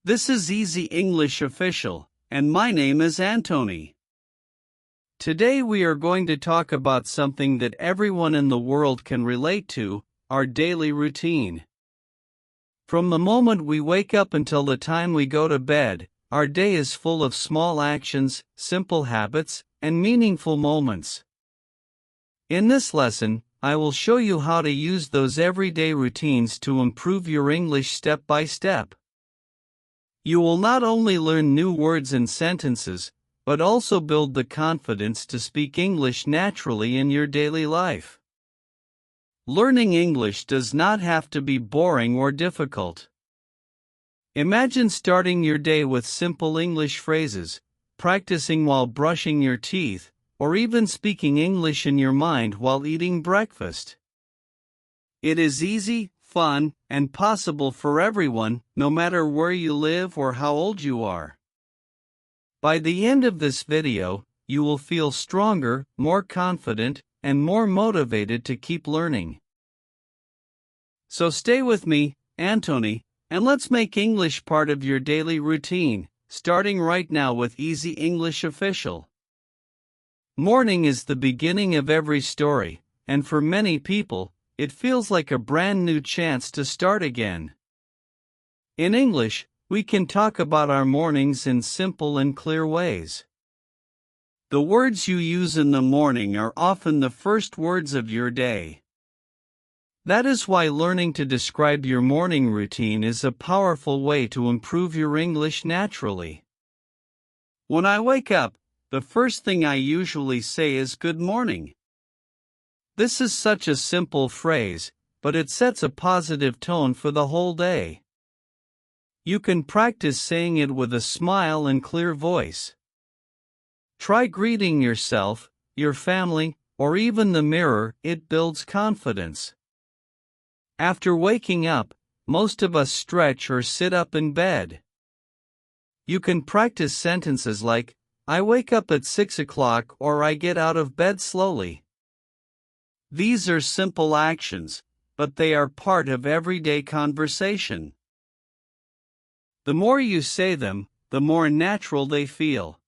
This is Easy English Official, and my name is Antoni. Today we are going to talk about something that everyone in the world can relate to, our daily routine. From the moment we wake up until the time we go to bed, our day is full of small actions, simple habits, and meaningful moments. In this lesson, I will show you how to use those everyday routines to improve your English step by step. You will not only learn new words and sentences, but also build the confidence to speak English naturally in your daily life. Learning English does not have to be boring or difficult. Imagine starting your day with simple English phrases, practicing while brushing your teeth, or even speaking English in your mind while eating breakfast. It is easy, fun, and possible for everyone, no matter where you live or how old you are. By the end of this video, you will feel stronger, more confident, and more motivated to keep learning. So stay with me, Antoni, and let's make English part of your daily routine, starting right now with Easy English Official. Morning is the beginning of every story, and for many people, it feels like a brand new chance to start again. In English, we can talk about our mornings in simple and clear ways. The words you use in the morning are often the first words of your day. That is why learning to describe your morning routine is a powerful way to improve your English naturally. When I wake up, the first thing I usually say is good morning. This is such a simple phrase, but it sets a positive tone for the whole day. You can practice saying it with a smile and clear voice. Try greeting yourself, your family, or even the mirror. It builds confidence. After waking up, most of us stretch or sit up in bed. You can practice sentences like, I wake up at 6 o'clock or I get out of bed slowly. These are simple actions, but they are part of everyday conversation. The more you say them, the more natural they feel.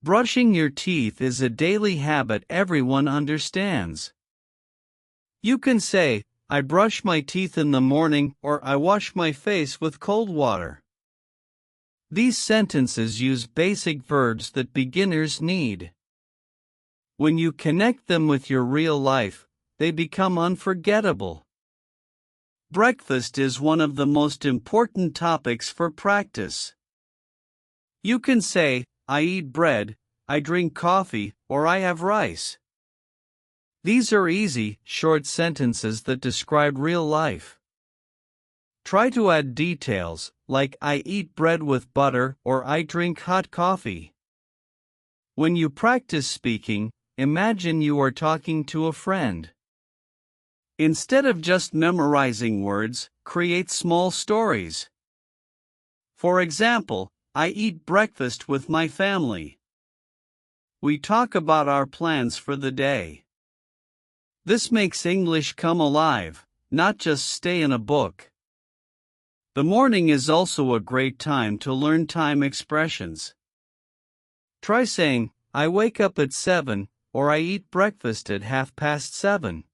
Brushing your teeth is a daily habit everyone understands. You can say, I brush my teeth in the morning or I wash my face with cold water. These sentences use basic verbs that beginners need. When you connect them with your real life, they become unforgettable. Breakfast is one of the most important topics for practice. You can say, I eat bread, I drink coffee, or I have rice. These are easy, short sentences that describe real life. Try to add details, like I eat bread with butter or I drink hot coffee. When you practice speaking, imagine you are talking to a friend. Instead of just memorizing words, create small stories. For example, I eat breakfast with my family. We talk about our plans for the day. This makes English come alive, not just stay in a book. The morning is also a great time to learn time expressions. Try saying, I wake up at 7, or I eat breakfast at 7:30.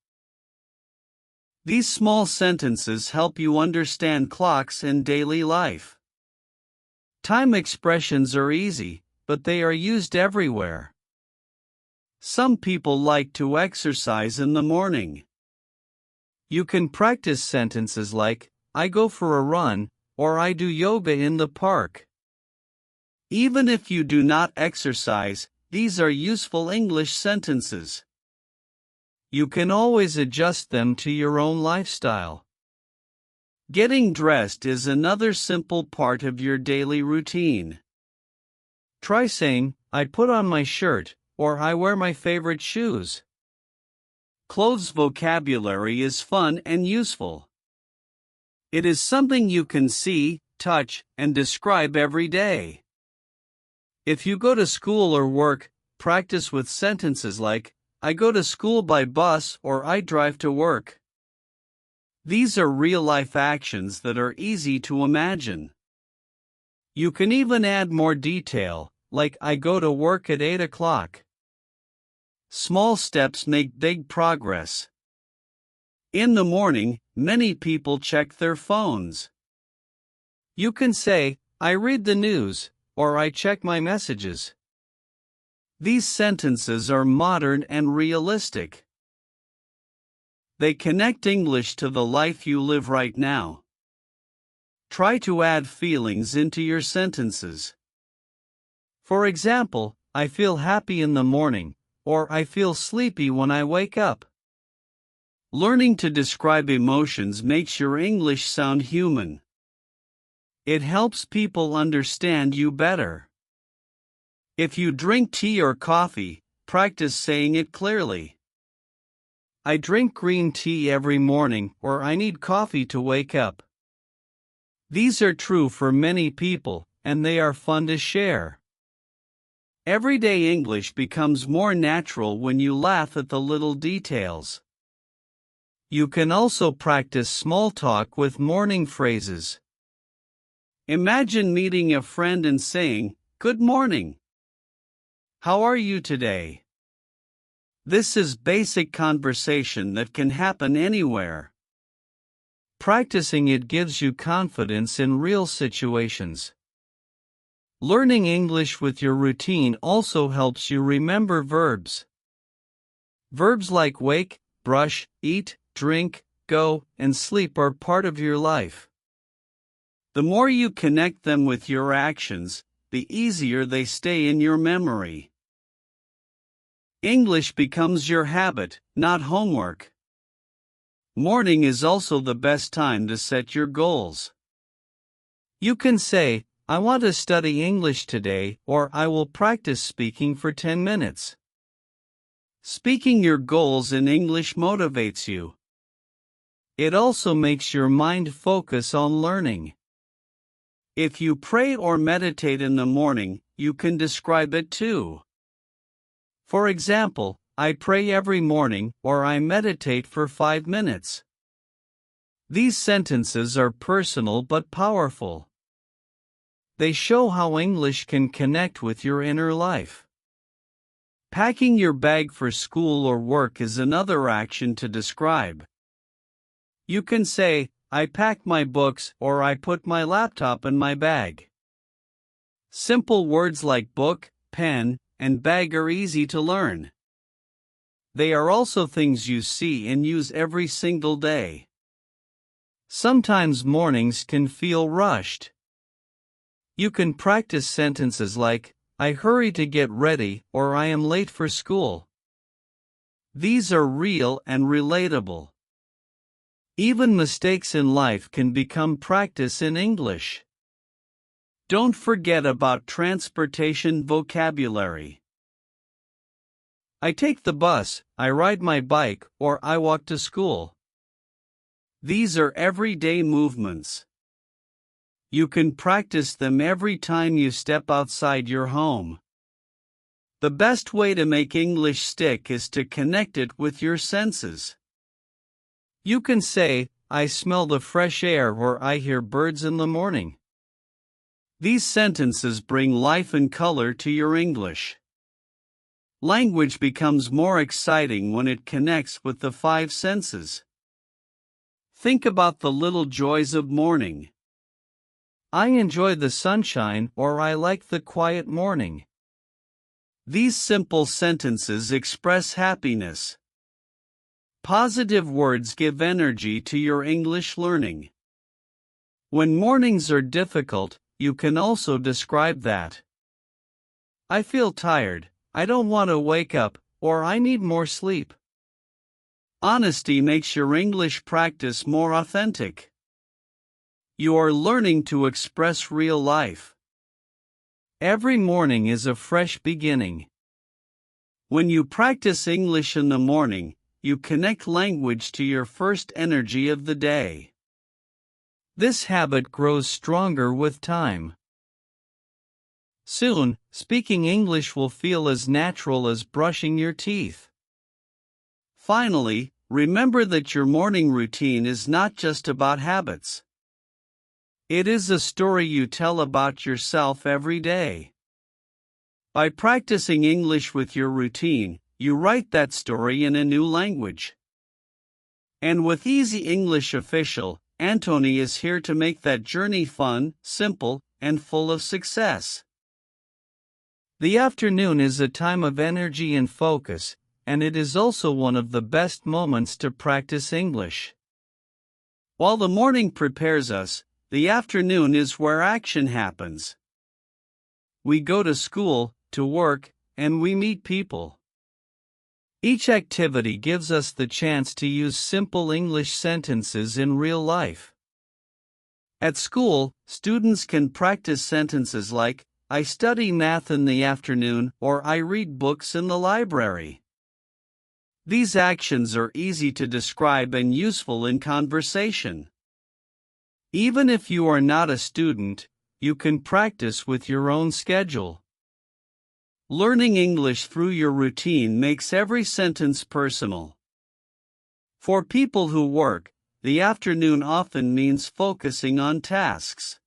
These small sentences help you understand clocks and daily life. Time expressions are easy, but they are used everywhere. Some people like to exercise in the morning. You can practice sentences like, I go for a run, or I do yoga in the park. Even if you do not exercise, these are useful English sentences. You can always adjust them to your own lifestyle. Getting dressed is another simple part of your daily routine. Try saying, I put on my shirt, or I wear my favorite shoes. Clothes vocabulary is fun and useful. It is something you can see, touch, and describe every day. If you go to school or work, practice with sentences like, I go to school by bus or I drive to work. These are real-life actions that are easy to imagine. You can even add more detail, like I go to work at 8 o'clock. Small steps make big progress. In the morning, many people check their phones. You can say, I read the news, or I check my messages. These sentences are modern and realistic. They connect English to the life you live right now. Try to add feelings into your sentences. For example, I feel happy in the morning, or I feel sleepy when I wake up. Learning to describe emotions makes your English sound human. It helps people understand you better. If you drink tea or coffee, practice saying it clearly. I drink green tea every morning, or I need coffee to wake up. These are true for many people, and they are fun to share. Everyday English becomes more natural when you laugh at the little details. You can also practice small talk with morning phrases. Imagine meeting a friend and saying, "Good morning. How are you today?" This is basic conversation that can happen anywhere. Practicing it gives you confidence in real situations. Learning English with your routine also helps you remember verbs. Verbs like wake, brush, eat, drink, go, and sleep are part of your life. The more you connect them with your actions, the easier they stay in your memory. English becomes your habit, not homework. Morning is also the best time to set your goals. You can say, I want to study English today, or I will practice speaking for 10 minutes. Speaking your goals in English motivates you. It also makes your mind focus on learning. If you pray or meditate in the morning, you can describe it too. For example, I pray every morning, or I meditate for 5 minutes. These sentences are personal but powerful. They show how English can connect with your inner life. Packing your bag for school or work is another action to describe. You can say, I pack my books, or I put my laptop in my bag. Simple words like book, pen, and bag are easy to learn. They are also things you see and use every single day. Sometimes mornings can feel rushed. You can practice sentences like, I hurry to get ready, or I am late for school. These are real and relatable. Even mistakes in life can become practice in English. Don't forget about transportation vocabulary. I take the bus, I ride my bike, or I walk to school. These are everyday movements. You can practice them every time you step outside your home. The best way to make English stick is to connect it with your senses. You can say, I smell the fresh air, or I hear birds in the morning. These sentences bring life and color to your English. Language becomes more exciting when it connects with the 5 senses. Think about the little joys of morning. I enjoy the sunshine, or I like the quiet morning. These simple sentences express happiness. Positive words give energy to your English learning. When mornings are difficult, you can also describe that. I feel tired, I don't want to wake up, or I need more sleep. Honesty makes your English practice more authentic. You are learning to express real life. Every morning is a fresh beginning. When you practice English in the morning, you connect language to your first energy of the day. This habit grows stronger with time. Soon, speaking English will feel as natural as brushing your teeth. Finally, remember that your morning routine is not just about habits. It is a story you tell about yourself every day. By practicing English with your routine, you write that story in a new language. And with Easy English Official, Antoni is here to make that journey fun, simple, and full of success. The afternoon is a time of energy and focus, and it is also one of the best moments to practice English. While the morning prepares us, the afternoon is where action happens. We go to school, to work, and we meet people. Each activity gives us the chance to use simple English sentences in real life. At school, students can practice sentences like, I study math in the afternoon, or I read books in the library. These actions are easy to describe and useful in conversation. Even if you are not a student, you can practice with your own schedule. Learning English through your routine makes every sentence personal. For people who work, the afternoon often means focusing on tasks.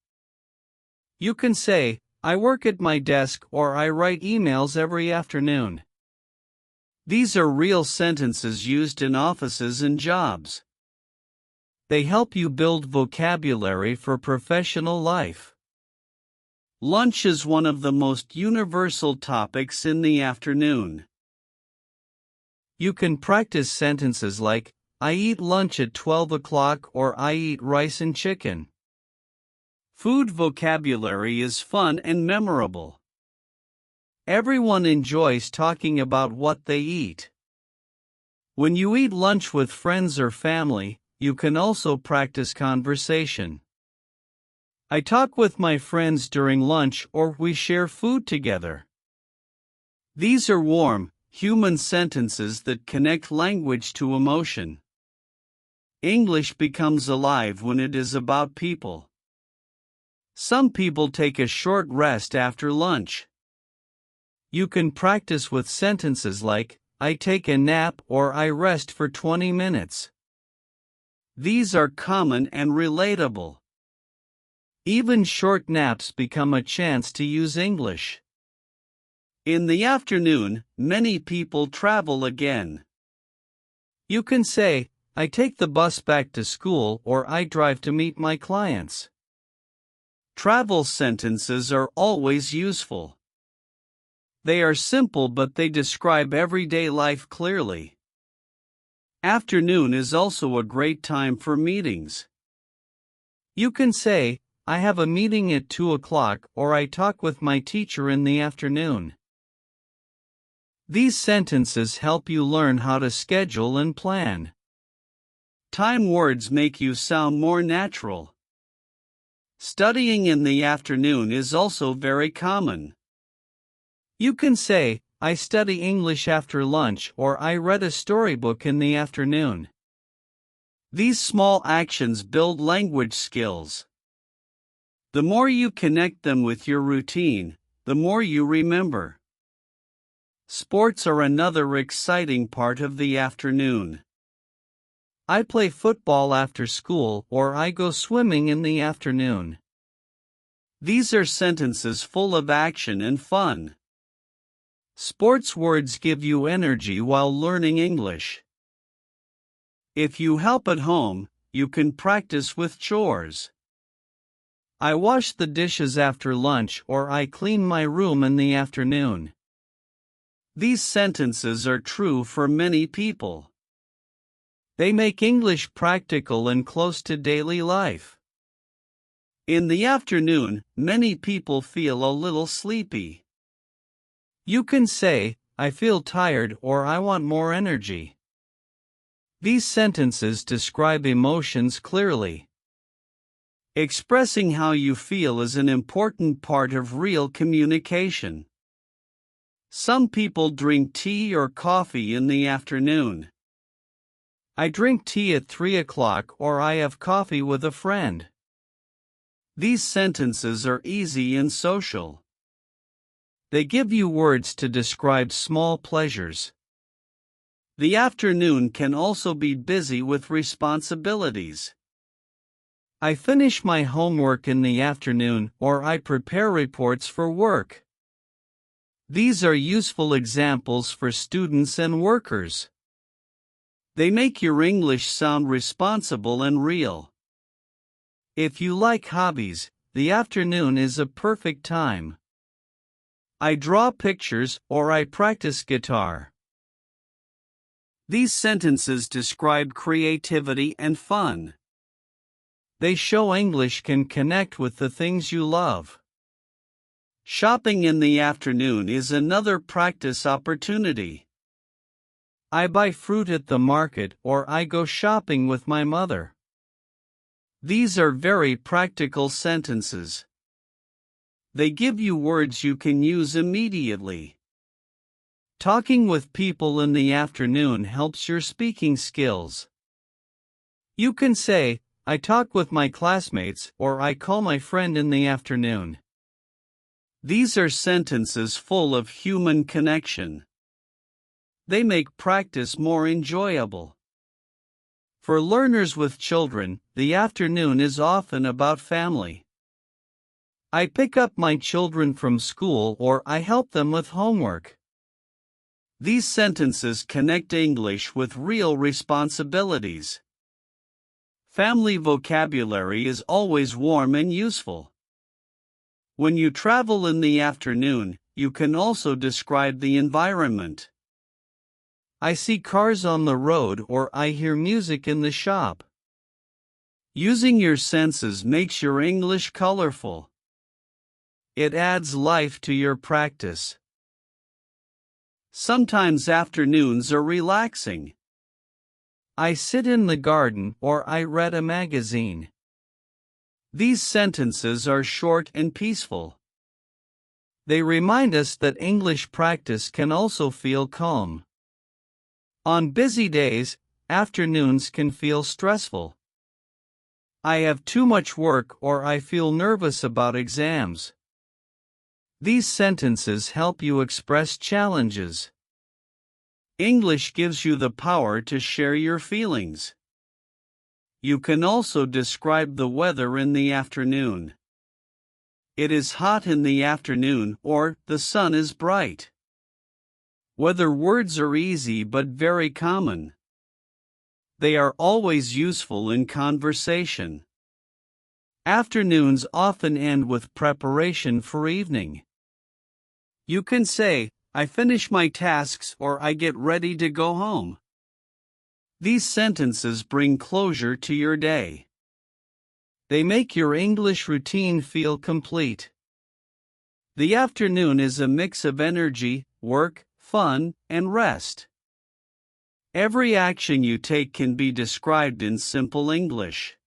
You can say, I work at my desk or I write emails every afternoon. These are real sentences used in offices and jobs. They help you build vocabulary for professional life. Lunch is one of the most universal topics in the afternoon. You can practice sentences like, I eat lunch at 12 o'clock or I eat rice and chicken. Food vocabulary is fun and memorable. Everyone enjoys talking about what they eat. When you eat lunch with friends or family, you can also practice conversation. I talk with my friends during lunch or we share food together. These are warm, human sentences that connect language to emotion. English becomes alive when it is about people. Some people take a short rest after lunch. You can practice with sentences like, I take a nap or I rest for 20 minutes. These are common and relatable. Even short naps become a chance to use English. In the afternoon, many people travel again. You can say, I take the bus back to school or I drive to meet my clients. Travel sentences are always useful. They are simple but they describe everyday life clearly. Afternoon is also a great time for meetings. You can say, I have a meeting at 2 o'clock or I talk with my teacher in the afternoon. These sentences help you learn how to schedule and plan. Time words make you sound more natural. Studying in the afternoon is also very common. You can say, I study English after lunch or I read a storybook in the afternoon. These small actions build language skills. The more you connect them with your routine, the more you remember. Sports are another exciting part of the afternoon. I play football after school or I go swimming in the afternoon. These are sentences full of action and fun. Sports words give you energy while learning English. If you help at home, you can practice with chores. I wash the dishes after lunch or I clean my room in the afternoon. These sentences are true for many people. They make English practical and close to daily life. In the afternoon, many people feel a little sleepy. You can say, I feel tired or I want more energy. These sentences describe emotions clearly. Expressing how you feel is an important part of real communication. Some people drink tea or coffee in the afternoon. I drink tea at 3 o'clock or I have coffee with a friend. These sentences are easy and social. They give you words to describe small pleasures. The afternoon can also be busy with responsibilities. I finish my homework in the afternoon, or I prepare reports for work. These are useful examples for students and workers. They make your English sound responsible and real. If you like hobbies, the afternoon is a perfect time. I draw pictures or I practice guitar. These sentences describe creativity and fun. They show English can connect with the things you love. Shopping in the afternoon is another practice opportunity. I buy fruit at the market or I go shopping with my mother. These are very practical sentences. They give you words you can use immediately. Talking with people in the afternoon helps your speaking skills. You can say, I talk with my classmates, or I call my friend in the afternoon. These are sentences full of human connection. They make practice more enjoyable. For learners with children, the afternoon is often about family. I pick up my children from school or I help them with homework. These sentences connect English with real responsibilities. Family vocabulary is always warm and useful. When you travel in the afternoon, you can also describe the environment. I see cars on the road or I hear music in the shop. Using your senses makes your English colorful. It adds life to your practice. Sometimes afternoons are relaxing. I sit in the garden or I read a magazine. These sentences are short and peaceful. They remind us that English practice can also feel calm. On busy days, afternoons can feel stressful. I have too much work or I feel nervous about exams. These sentences help you express challenges. English gives you the power to share your feelings. You can also describe the weather in the afternoon. It is hot in the afternoon or the sun is bright. Weather words are easy but very common. They are always useful in conversation. Afternoons often end with preparation for evening. You can say, I finish my tasks or I get ready to go home. These sentences bring closure to your day. They make your English routine feel complete. The afternoon is a mix of energy, work, fun, and rest. Every action you take can be described in simple English.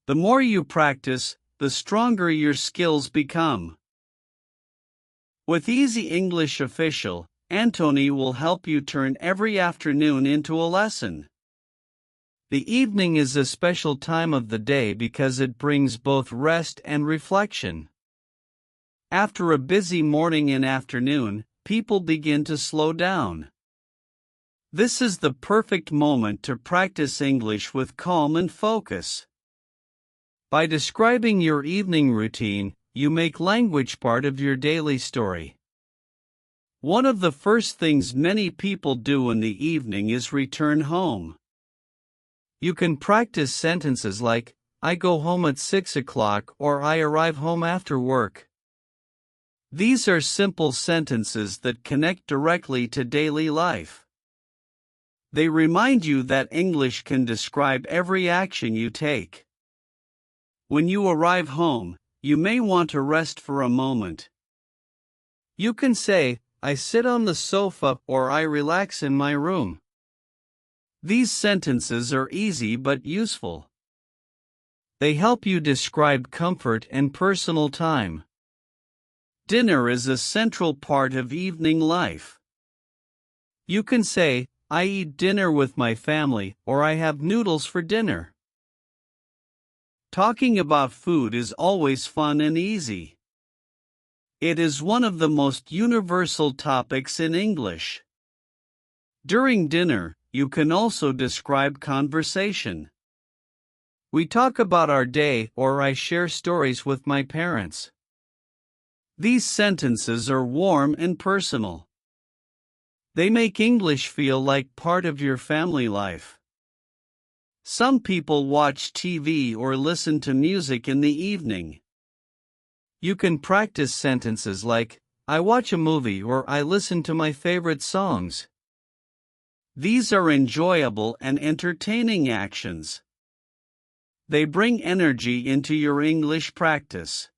The more you practice, the stronger your skills become. With Easy English Official, Antoni will help you turn every afternoon into a lesson. The evening is a special time of the day because it brings both rest and reflection. After a busy morning and afternoon, people begin to slow down. This is the perfect moment to practice English with calm and focus. By describing your evening routine, you make language part of your daily story. One of the first things many people do in the evening is return home. You can practice sentences like, I go home at 6 o'clock or I arrive home after work. These are simple sentences that connect directly to daily life. They remind you that English can describe every action you take. When you arrive home, you may want to rest for a moment. You can say, I sit on the sofa or I relax in my room. These sentences are easy but useful. They help you describe comfort and personal time. Dinner is a central part of evening life. You can say, I eat dinner with my family or I have noodles for dinner. Talking about food is always fun and easy. It is one of the most universal topics in English. During dinner, you can also describe conversation. We talk about our day or I share stories with my parents. These sentences are warm and personal. They make English feel like part of your family life. Some people watch TV or listen to music in the evening. You can practice sentences like, I watch a movie or I listen to my favorite songs. These are enjoyable and entertaining actions. They bring energy into your English practice.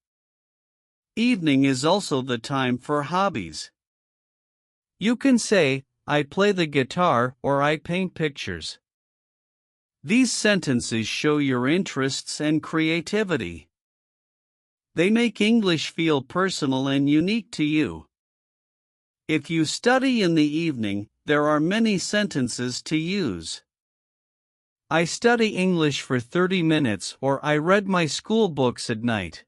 Evening is also the time for hobbies. You can say, I play the guitar or I paint pictures. These sentences show your interests and creativity. They make English feel personal and unique to you. If you study in the evening, there are many sentences to use. I study English for 30 minutes or I read my school books at night.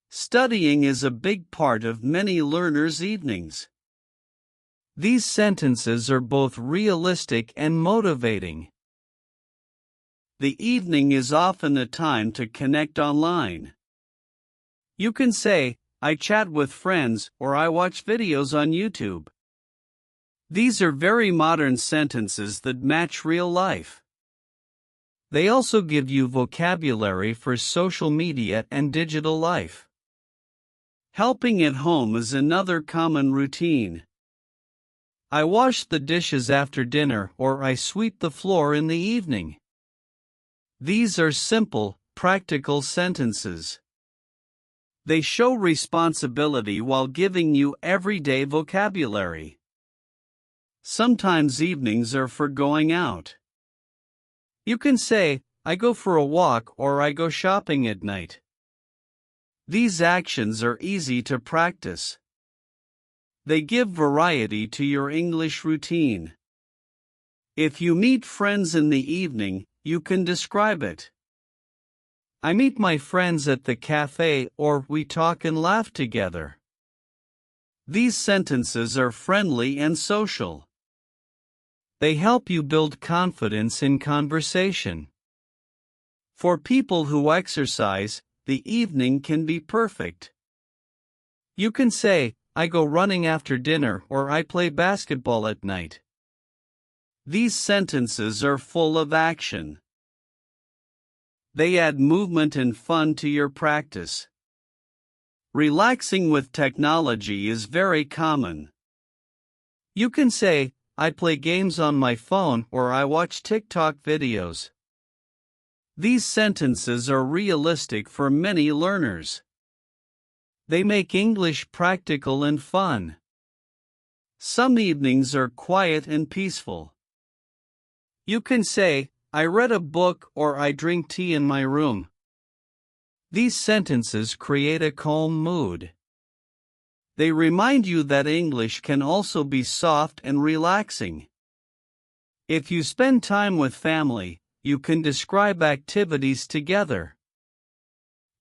Studying is a big part of many learners' evenings. These sentences are both realistic and motivating. The evening is often a time to connect online. You can say, I chat with friends or I watch videos on YouTube. These are very modern sentences that match real life. They also give you vocabulary for social media and digital life. Helping at home is another common routine. I wash the dishes after dinner or I sweep the floor in the evening. These are simple, practical sentences. They show responsibility while giving you everyday vocabulary. Sometimes evenings are for going out. You can say, I go for a walk or I go shopping at night. These actions are easy to practice. They give variety to your English routine. If you meet friends in the evening, you can describe it. I meet my friends at the cafe or we talk and laugh together. These sentences are friendly and social. They help you build confidence in conversation. For people who exercise, the evening can be perfect. You can say, I go running after dinner or I play basketball at night. These sentences are full of action. They add movement and fun to your practice. Relaxing with technology is very common. You can say, I play games on my phone or I watch TikTok videos. These sentences are realistic for many learners. They make English practical and fun. Some evenings are quiet and peaceful. You can say, I read a book or I drink tea in my room. These sentences create a calm mood. They remind you that English can also be soft and relaxing. If you spend time with family, you can describe activities together.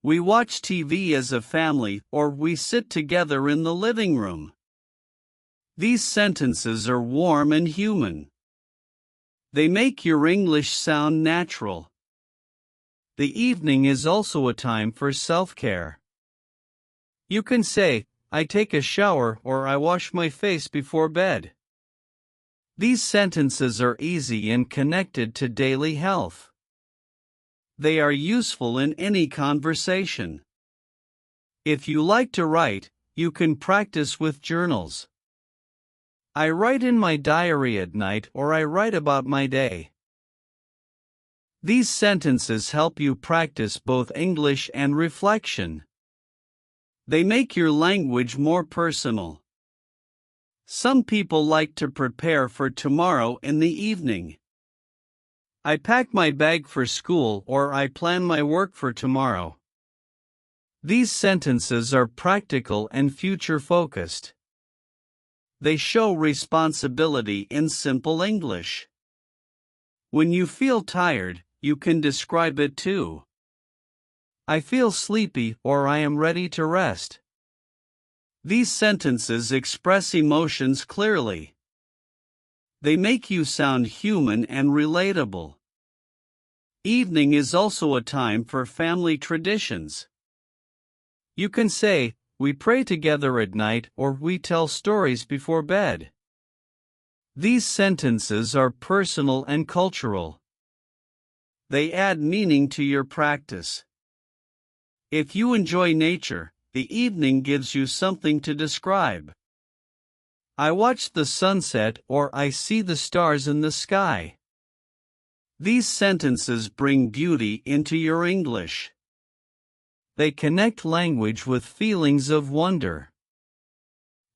We watch TV as a family or we sit together in the living room. These sentences are warm and human. They make your English sound natural. The evening is also a time for self-care. You can say, I take a shower or I wash my face before bed. These sentences are easy and connected to daily health. They are useful in any conversation. If you like to write, you can practice with journals. I write in my diary at night or I write about my day. These sentences help you practice both English and reflection. They make your language more personal. Some people like to prepare for tomorrow in the evening. I pack my bag for school or I plan my work for tomorrow. These sentences are practical and future-focused. They show responsibility in simple English. When you feel tired, you can describe it too. I feel sleepy or I am ready to rest. These sentences express emotions clearly. They make you sound human and relatable. Evening is also a time for family traditions. You can say, "We pray together at night," or "We tell stories before bed." These sentences are personal and cultural. They add meaning to your practice. If you enjoy nature, the evening gives you something to describe. I watch the sunset, or I see the stars in the sky. These sentences bring beauty into your English. They connect language with feelings of wonder.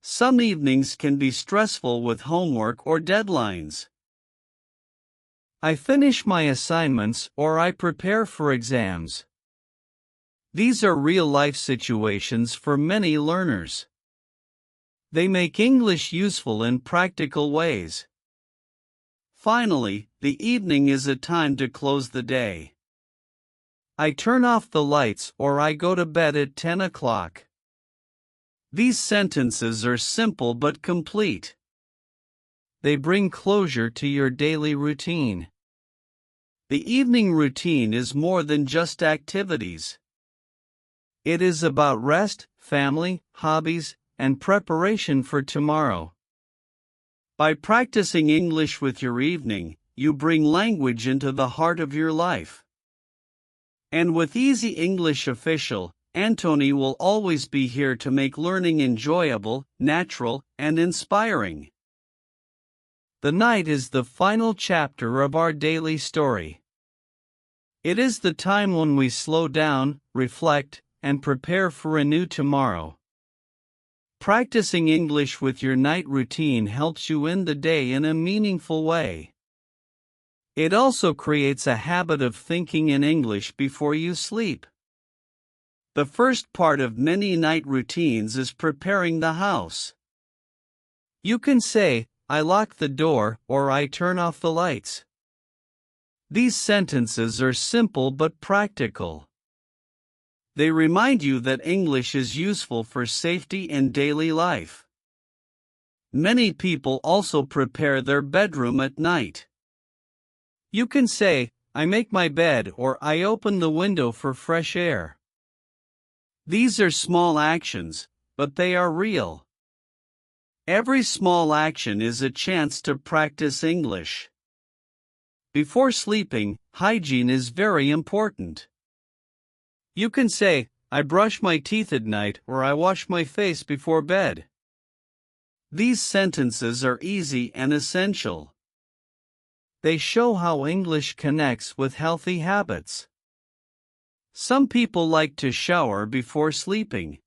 Some evenings can be stressful with homework or deadlines. I finish my assignments, or I prepare for exams. These are real-life situations for many learners. They make English useful in practical ways. Finally, the evening is a time to close the day. I turn off the lights, or I go to bed at 10 o'clock. These sentences are simple but complete. They bring closure to your daily routine. The evening routine is more than just activities. It is about rest, family, hobbies, and preparation for tomorrow. By practicing English with your evening, you bring language into the heart of your life. And with Easy English Official, Antoni will always be here to make learning enjoyable, natural, and inspiring. The night is the final chapter of our daily story. It is the time when we slow down, reflect, and prepare for a new tomorrow. Practicing English with your night routine helps you end the day in a meaningful way. It also creates a habit of thinking in English before you sleep. The first part of many night routines is preparing the house. You can say, "I lock the door," or "I turn off the lights." These sentences are simple but practical. They remind you that English is useful for safety in daily life. Many people also prepare their bedroom at night. You can say, "I make my bed," or "I open the window for fresh air." These are small actions, but they are real. Every small action is a chance to practice English. Before sleeping, hygiene is very important. You can say, "I brush my teeth at night," or "I wash my face before bed." These sentences are easy and essential. They show how English connects with healthy habits. Some people like to shower before sleeping.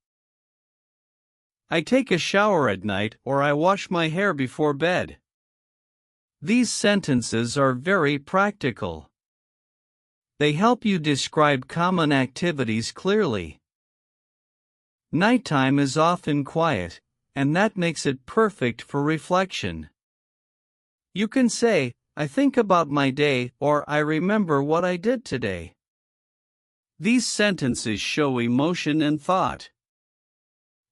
I take a shower at night, or I wash my hair before bed. These sentences are very practical. They help you describe common activities clearly. Nighttime is often quiet, and that makes it perfect for reflection. You can say, "I think about my day," or "I remember what I did today." These sentences show emotion and thought.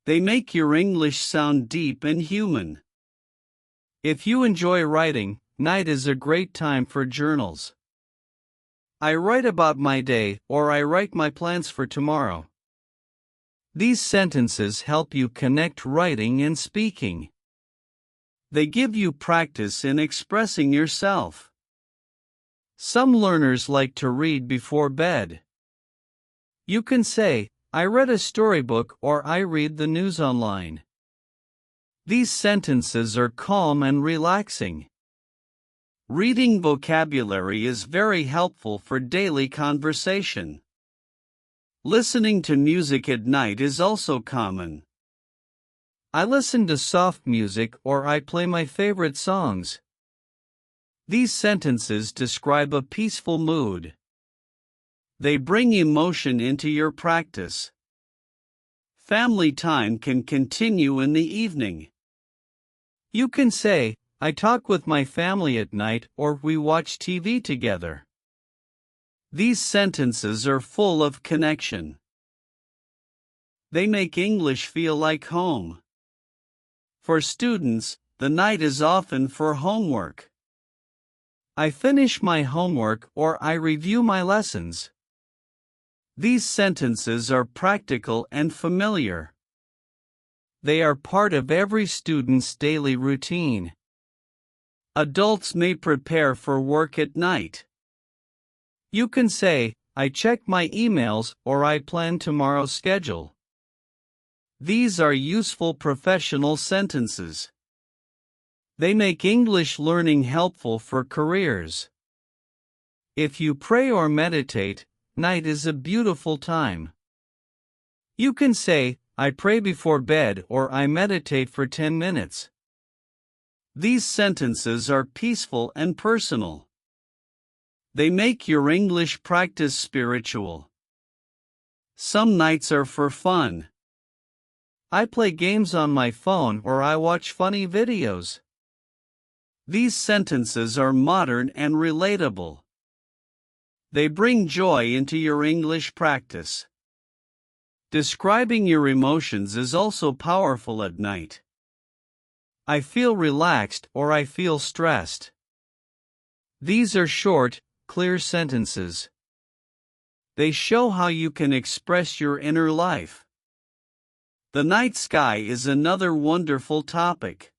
They make your English sound deep and human. If you enjoy writing, night is a great time for journals. I write about my day, or I write my plans for tomorrow. These sentences help you connect writing and speaking. They give you practice in expressing yourself. Some learners like to read before bed. You can say, "I read a storybook," or "I read the news online." These sentences are calm and relaxing. Reading vocabulary is very helpful for daily conversation. Listening to music at night is also common. I listen to soft music, or I play my favorite songs. These sentences describe a peaceful mood. They bring emotion into your practice. Family time can continue in the evening. You can say, "I talk with my family at night," or "We watch TV together." These sentences are full of connection. They make English feel like home. For students, the night is often for homework. I finish my homework or I review my lessons. These sentences are practical and familiar. They are part of every student's daily routine. Adults may prepare for work at night. You can say, I check my emails or I plan tomorrow's schedule. These are useful professional sentences. They make English learning helpful for careers. If you pray or meditate, night is a beautiful time. You can say, I pray before bed or I meditate for 10 minutes. These sentences are peaceful and personal. They make your English practice spiritual. Some nights are for fun. I play games on my phone or I watch funny videos. These sentences are modern and relatable. They bring joy into your English practice. Describing your emotions is also powerful at night. I feel relaxed or I feel stressed. These are short, clear sentences. They show how you can express your inner life. The night sky is another wonderful topic.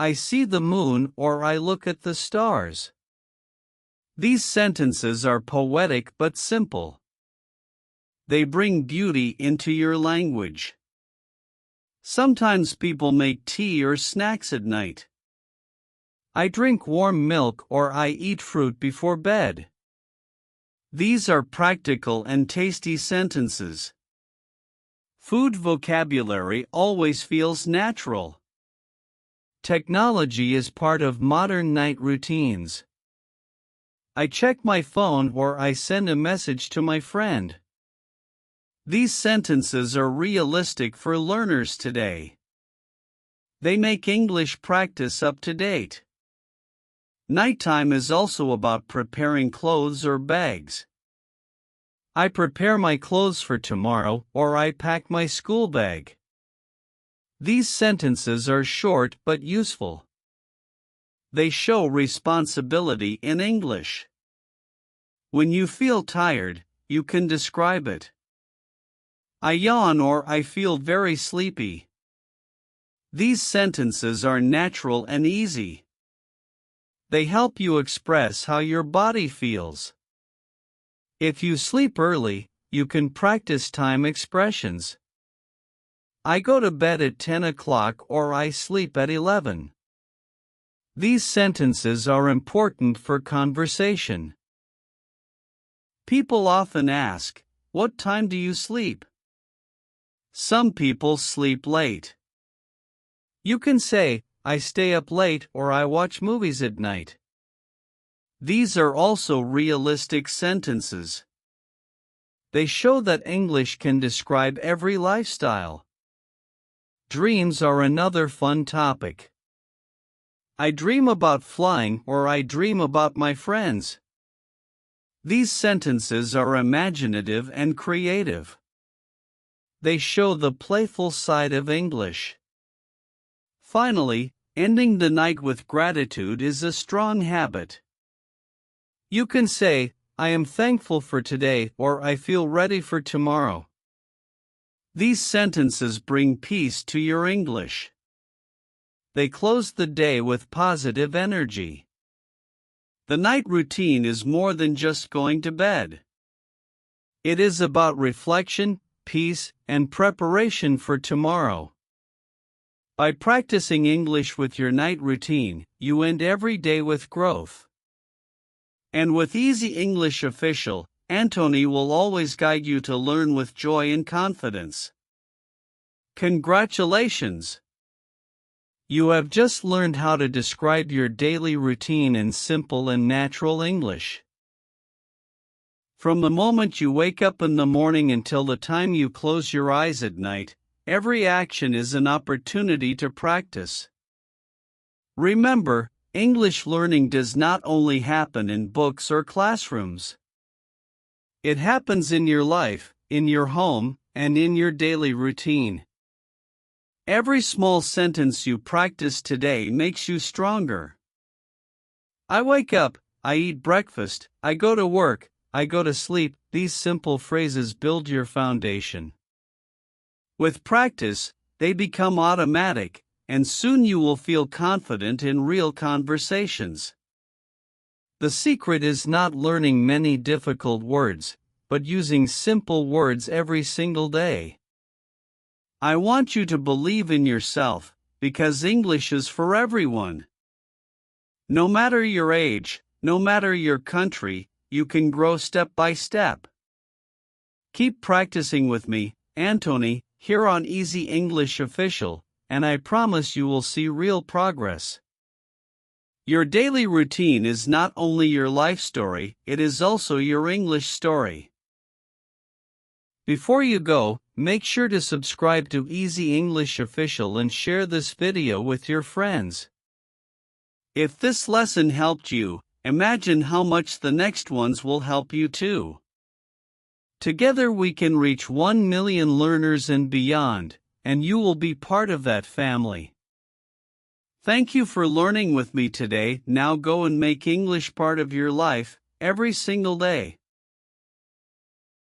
I see the moon or I look at the stars. These sentences are poetic but simple. They bring beauty into your language. Sometimes people make tea or snacks at night. I drink warm milk or I eat fruit before bed. These are practical and tasty sentences. Food vocabulary always feels natural. Technology is part of modern night routines. I check my phone or I send a message to my friend. These sentences are realistic for learners today. They make English practice up to date. Nighttime is also about preparing clothes or bags. I prepare my clothes for tomorrow or I pack my school bag. These sentences are short but useful. They show responsibility in English. When you feel tired, you can describe it. I yawn or I feel very sleepy. These sentences are natural and easy. They help you express how your body feels. If you sleep early, you can practice time expressions. I go to bed at 10 o'clock or I sleep at 11. These sentences are important for conversation. People often ask, what time do you sleep? Some people sleep late. You can say, I stay up late or I watch movies at night. These are also realistic sentences. They show that English can describe every lifestyle. Dreams are another fun topic. I dream about flying or I dream about my friends. These sentences are imaginative and creative. They show the playful side of English. Finally, ending the night with gratitude is a strong habit. You can say, I am thankful for today or I feel ready for tomorrow. These sentences bring peace to your English. They close the day with positive energy. The night routine is more than just going to bed. It is about reflection, peace, and preparation for tomorrow. By practicing English with your night routine, you end every day with growth. And with Easy English Official, Antoni will always guide you to learn with joy and confidence. Congratulations! You have just learned how to describe your daily routine in simple and natural English. From the moment you wake up in the morning until the time you close your eyes at night, every action is an opportunity to practice. Remember, English learning does not only happen in books or classrooms. It happens in your life, in your home, and in your daily routine. Every small sentence you practice today makes you stronger. I wake up, I eat breakfast, I go to work, I go to sleep. These simple phrases build your foundation. With practice, they become automatic, and soon you will feel confident in real conversations. The secret is not learning many difficult words, but using simple words every single day. I want you to believe in yourself, because English is for everyone. No matter your age, no matter your country, you can grow step by step. Keep practicing with me, Antoni, here on Easy English Official, and I promise you will see real progress. Your daily routine is not only your life story, it is also your English story. Before you go, make sure to subscribe to Easy English Official and share this video with your friends. If this lesson helped you, imagine how much the next ones will help you too. Together we can reach 1 million learners and beyond, and you will be part of that family. Thank you for learning with me today. Now go and make English part of your life, every single day.